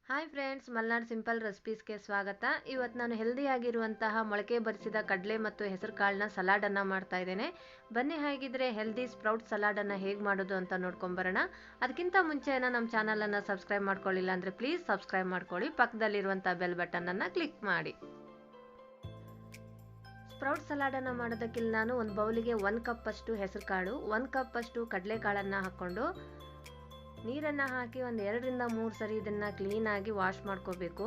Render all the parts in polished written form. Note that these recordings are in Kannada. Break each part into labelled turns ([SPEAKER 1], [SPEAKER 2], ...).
[SPEAKER 1] ಹಾಯ್ ಫ್ರೆಂಡ್ಸ್, ಮಲ್ನಾಡ್ ಸಿಂಪಲ್ ರೆಸಿಪೀಸ್ಗೆ ಸ್ವಾಗತ. ಇವತ್ತು ನಾನು ಹೆಲ್ದಿಯಾಗಿರುವಂತಹ ಮೊಳಕೆ ಬರಿಸಿದ ಕಡಲೆ ಮತ್ತು ಹೆಸರು ಕಾಳನ್ನ ಸಲಾಡನ್ನು ಮಾಡ್ತಾ ಇದ್ದೇನೆ. ಬನ್ನಿ ಹಾಗಿದ್ರೆ ಹೆಲ್ದಿ ಸ್ಪ್ರೌಟ್ ಸಲಾಡನ್ನು ಹೇಗೆ ಮಾಡೋದು ಅಂತ ನೋಡ್ಕೊಂಬರೋಣ. ಅದಕ್ಕಿಂತ ಮುಂಚೆ ನಮ್ಮ ಚಾನಲನ್ನು ಸಬ್ಸ್ಕ್ರೈಬ್ ಮಾಡ್ಕೊಳ್ಳಿಲ್ಲ ಅಂದರೆ ಪ್ಲೀಸ್ ಸಬ್ಸ್ಕ್ರೈಬ್ ಮಾಡ್ಕೊಳ್ಳಿ. ಪಕ್ಕದಲ್ಲಿರುವಂಥ ಬೆಲ್ ಬಟನನ್ನು ಕ್ಲಿಕ್ ಮಾಡಿ. ಸ್ಪ್ರೌಟ್ ಸಲಾಡನ್ನು ಮಾಡೋದಕ್ಕಿಲ್ಲ ನಾನು ಒಂದು ಬೌಲಿಗೆ 1 ಕಪ್ ಅಷ್ಟು ಹೆಸರು ಕಾಳು, 1 ಕಪ್ ಅಷ್ಟು ಕಡಲೆಕಾಳನ್ನು ಹಾಕ್ಕೊಂಡು ನೀರನ್ನು ಹಾಕಿ ಒಂದು 2 ರಿಂದ 3 ಸರಿ ಇದನ್ನು ಕ್ಲೀನಾಗಿ ವಾಶ್ ಮಾಡ್ಕೋಬೇಕು.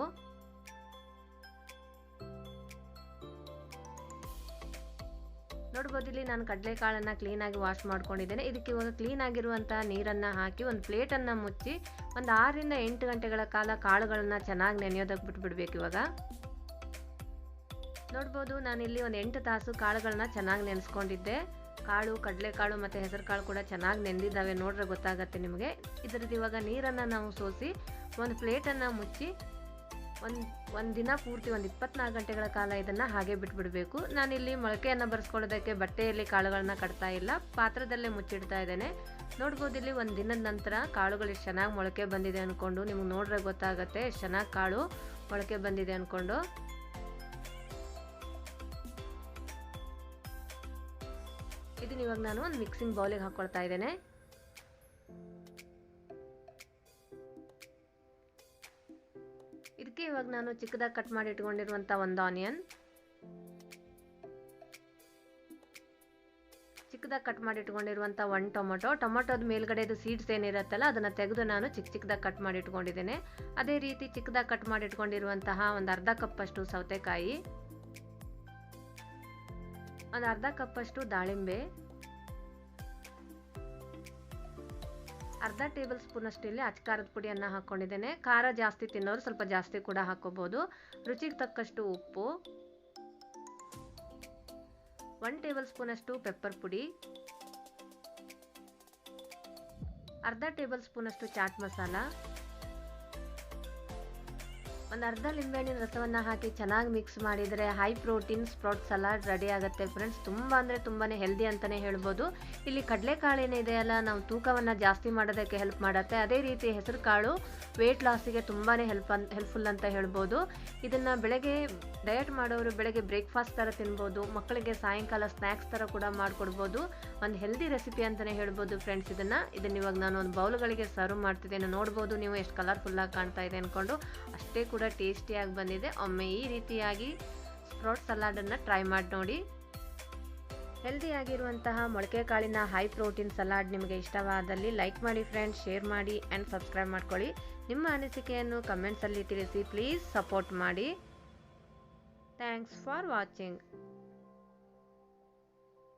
[SPEAKER 1] ನೋಡ್ಬೋದು ಇಲ್ಲಿ ನಾನು ಕಡಲೆಕಾಳನ್ನು ಕ್ಲೀನಾಗಿ ವಾಶ್ ಮಾಡ್ಕೊಂಡಿದ್ದೇನೆ. ಇದಕ್ಕೆ ಇವಾಗ ಕ್ಲೀನಾಗಿರುವಂತಹ ನೀರನ್ನು ಹಾಕಿ ಒಂದು ಪ್ಲೇಟನ್ನು ಮುಚ್ಚಿ ಒಂದು 6 ರಿಂದ 8 ಗಂಟೆಗಳ ಕಾಲ ಕಾಳುಗಳನ್ನು ಚೆನ್ನಾಗಿ ನೆನೆಯೋದಕ್ಕೆ ಬಿಟ್ಬಿಡ್ಬೇಕು. ಇವಾಗ ನೋಡ್ಬೋದು ನಾನಿಲ್ಲಿ ಒಂದು 8 ತಾಸು ಕಾಳುಗಳನ್ನ ಚೆನ್ನಾಗಿ ನೆನೆಸ್ಕೊಂಡಿದ್ದೆ. ಕಾಳು, ಕಡಲೆಕಾಳು ಮತ್ತು ಹೆಸರು ಕಾಳು ಕೂಡ ಚೆನ್ನಾಗಿ ನೆಂದಿದ್ದಾವೆ, ನೋಡ್ರೆ ಗೊತ್ತಾಗತ್ತೆ ನಿಮಗೆ. ಇದರದ್ದು ಇವಾಗ ನೀರನ್ನು ನಾವು ಸೋಸಿ ಒಂದು ಪ್ಲೇಟನ್ನು ಮುಚ್ಚಿ ಒಂದು ದಿನ ಪೂರ್ತಿ ಒಂದು 24 ಗಂಟೆಗಳ ಕಾಲ ಇದನ್ನು ಹಾಗೆ ಬಿಟ್ಬಿಡಬೇಕು. ನಾನಿಲ್ಲಿ ಮೊಳಕೆಯನ್ನು ಬರೆಸ್ಕೊಳ್ಳೋದಕ್ಕೆ ಬಟ್ಟೆಯಲ್ಲಿ ಕಾಳುಗಳನ್ನ ಕಟ್ತಾ ಇಲ್ಲ, ಪಾತ್ರದಲ್ಲೇ ಮುಚ್ಚಿಡ್ತಾ ಇದ್ದೇನೆ. ನೋಡ್ಬೋದು ಇಲ್ಲಿ ಒಂದು ದಿನದ ನಂತರ ಕಾಳುಗಳು ಎಷ್ಟು ಚೆನ್ನಾಗಿ ಮೊಳಕೆ ಬಂದಿದೆ ಅಂದ್ಕೊಂಡು ನಿಮ್ಗೆ ನೋಡ್ರೆ ಗೊತ್ತಾಗುತ್ತೆ ಎಷ್ಟು ಚೆನ್ನಾಗಿ ಕಾಳು ಮೊಳಕೆ ಬಂದಿದೆ ಅಂದ್ಕೊಂಡು. ಇದನ್ನ ಇವಾಗ ನಾನು ಒಂದು ಮಿಕ್ಸಿಂಗ್ ಬೌಲಿಗೆ ಹಾಕೊಳ್ತಾ ಇದ್ದೇನೆ. ಇದಕ್ಕೆ ಇವಾಗ ನಾನು ಚಿಕ್ಕದಾಗಿ ಕಟ್ ಮಾಡಿ ಇಟ್ಕೊಂಡಿರುವಂಥ ಒಂದು ಆನಿಯನ್, ಚಿಕ್ಕದಾಗಿ ಕಟ್ ಮಾಡಿ ಇಟ್ಕೊಂಡಿರುವಂಥ 1 ಟೊಮೊಟೊದ ಮೇಲ್ಗಡೆದು ಸೀಡ್ಸ್ ಏನಿರುತ್ತಲ್ಲ ಅದನ್ನು ತೆಗೆದು ನಾನು ಚಿಕ್ಕದಾಗಿ ಕಟ್ ಮಾಡಿ ಇಟ್ಕೊಂಡಿದ್ದೇನೆ. ಅದೇ ರೀತಿ ಚಿಕ್ಕದಾಗಿ ಕಟ್ ಮಾಡಿ ಇಟ್ಕೊಂಡಿರುವಂತಹ ಒಂದು ಅರ್ಧ ಕಪ್ ಅಷ್ಟು ಸೌತೆಕಾಯಿ, ಒಂದು ಅರ್ಧ ಕಪ್ ಅಷ್ಟು ದಾಳಿಂಬೆ, ಅರ್ಧ ಟೇಬಲ್ ಸ್ಪೂನ್ ಅಷ್ಟು ಇಲ್ಲಿ ಅಚ್ಕಾರದ ಪುಡಿಯನ್ನು ಹಾಕ್ಕೊಂಡಿದ್ದೇನೆ. ಖಾರ ಜಾಸ್ತಿ ತಿನ್ನೋರು ಸ್ವಲ್ಪ ಜಾಸ್ತಿ ಕೂಡ ಹಾಕೋಬಹುದು. ರುಚಿಗೆ ತಕ್ಕಷ್ಟು ಉಪ್ಪು, 1 ಟೇಬಲ್ ಸ್ಪೂನ್ ಅಷ್ಟು ಪೆಪ್ಪರ್ ಪುಡಿ, ಅರ್ಧ ಟೇಬಲ್ ಸ್ಪೂನ್ ಅಷ್ಟು ಚಾಟ್ ಮಸಾಲ, ಒಂದು ಅರ್ಧ ಲಿಂಬೆಹಣ್ಣಿನ ರಸವನ್ನು ಹಾಕಿ ಚೆನ್ನಾಗಿ ಮಿಕ್ಸ್ ಮಾಡಿದರೆ high protein sprout salad ready ಆಗುತ್ತೆ ಫ್ರೆಂಡ್ಸ್. ತುಂಬ ಅಂದರೆ ತುಂಬಾ ಹೆಲ್ದಿ ಅಂತಲೇ ಹೇಳ್ಬೋದು. ಇಲ್ಲಿ ಕಡಲೆಕಾಳು ಏನಿದೆಯಲ್ಲ ನಾವು ತೂಕವನ್ನು ಜಾಸ್ತಿ ಮಾಡೋದಕ್ಕೆ ಹೆಲ್ಪ್ ಮಾಡುತ್ತೆ. ಅದೇ ರೀತಿ ಹೆಸರು ಕಾಳು ವೆಯ್ಟ್ ಲಾಸಿಗೆ ತುಂಬಾ ಹೆಲ್ಪ್ಫುಲ್ ಅಂತ ಹೇಳ್ಬೋದು. ಇದನ್ನು ಬೆಳಗ್ಗೆ ಡಯಟ್ ಮಾಡೋರು ಬೆಳಗ್ಗೆ ಬ್ರೇಕ್ಫಾಸ್ಟ್ ಥರ ತಿನ್ಬೋದು, ಮಕ್ಕಳಿಗೆ ಸಾಯಂಕಾಲ ಸ್ನ್ಯಾಕ್ಸ್ ಥರ ಕೂಡ ಮಾಡಿಕೊಡ್ಬೋದು. ಒಂದು ಹೆಲ್ದಿ ರೆಸಿಪಿ ಅಂತಲೇ ಹೇಳ್ಬೋದು ಫ್ರೆಂಡ್ಸ್. ಇದನ್ನು ಇವಾಗ ನಾನು ಒಂದು ಬೌಲ್ಗಳಿಗೆ ಸರ್ವ್ ಮಾಡ್ತಿದ್ದೇನೆ. ನೋಡ್ಬೋದು ನೀವು ಎಷ್ಟು ಕಲರ್ಫುಲ್ಲಾಗಿ ಕಾಣ್ತಾ ಇದೆ ಅಂದ್ಕೊಂಡು. ಅಷ್ಟೇ ಕೂಡ ಟೇಸ್ಟಿಯಾಗಿ ಬಂದಿದೆ. ಒಮ್ಮೆ ಈ ರೀತಿಯಾಗಿ ಸ್ಪ್ರೌಟ್ ಸಲಾಡನ್ನು ಟ್ರೈ ಮಾಡಿ ನೋಡಿ. ಹೆಲ್ದಿಯಾಗಿರುವಂತಹ ಮೊಳಕೆ ಕಾಳಿನ ಹೈ ಪ್ರೋಟೀನ್ ಸಲಾಡ್ ನಿಮಗೆ ಇಷ್ಟವಾದಲ್ಲಿ ಲೈಕ್ ಮಾಡಿ ಫ್ರೆಂಡ್ಸ್, ಶೇರ್ ಮಾಡಿ ಆ್ಯಂಡ್ ಸಬ್ಸ್ಕ್ರೈಬ್ ಮಾಡ್ಕೊಳ್ಳಿ. ನಿಮ್ಮ ಅನಿಸಿಕೆಯನ್ನು ಕಮೆಂಟ್ಸಲ್ಲಿ ತಿಳಿಸಿ. ಪ್ಲೀಸ್ ಸಪೋರ್ಟ್ ಮಾಡಿ. Thanks for watching.